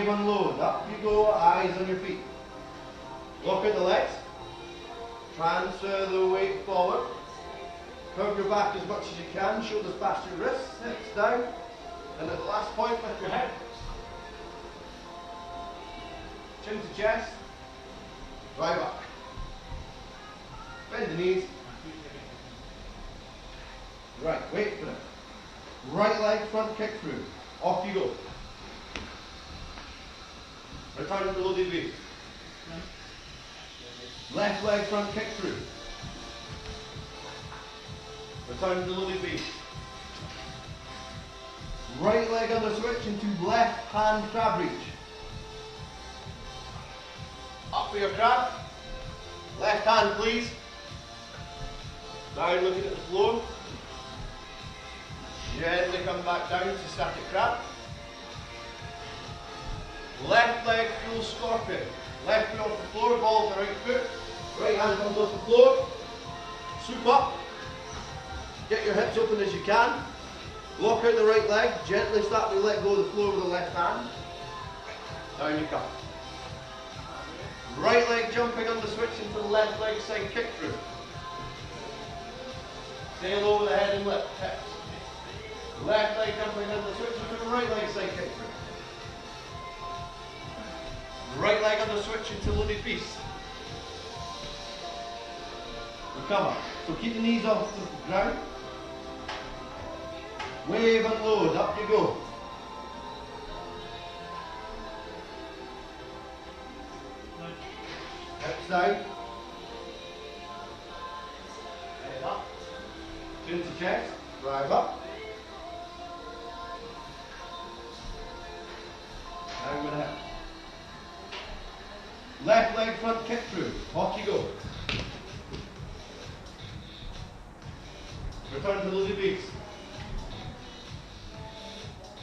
Wave and load. Up you go, eyes on your feet. Lock out the legs. Transfer the weight forward. Curve your back as much as you can. Shoulders past your wrists. Hips down. And at the last point, lift your head. Chin to chest. Drive up. Bend the knees. Right, wait for it. Right leg front kick through. Off you go. Return to loaded weight. Left leg front kick through. Return to loaded weight. Right leg under switch into left hand crab reach. Up for your crab. Left hand please. Down looking at the floor. Gently come back down to static crab. Left leg full scorpion. Left foot off the floor, ball to right foot. Right hand comes off the floor. Swoop up. Get your hips open as you can. Lock out the right leg. Gently start to let go of the floor with the left hand. Down you come. Right leg jumping on the switch into the left leg side kick through. Stay low with the head and lift. Hips. Left leg jumping on the switch into the right leg side kick through. Right leg on the switch into loaded beast. Recover. So keep the knees off the ground. Wave and load. Up you go. Hips down. Head up. Chin to chest. Drive up. Down with the hips. Left leg front kick through. Off you go. Return to loaded beast.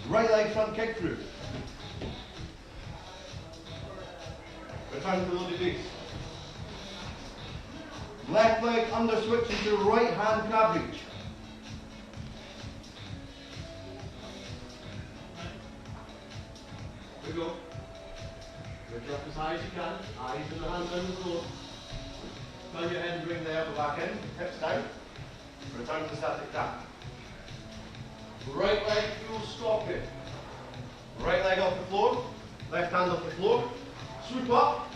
Right leg front kick through. Return to loaded beast. Left leg under switch into right hand crab reach. Here we go. Lift up as high as you can. Eyes and the hands on the floor. Turn your head and bring the upper back in. Hips down. Return to static crab. Right leg full scorpion. Right leg off the floor. Left hand off the floor. Swoop up.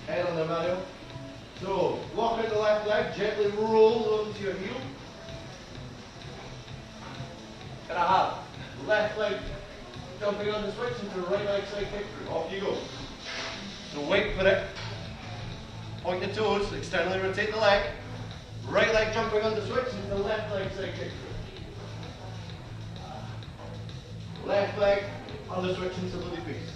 Head on the manual. So, lock out the left leg. Gently roll onto your heel. And I have left leg jumping on the switch into the right leg side kick through. Off you go. So wait for it. Point the toes, externally rotate the leg. Right leg jumping on the switch into the left leg side kick through. Left leg on the switch into loaded beast.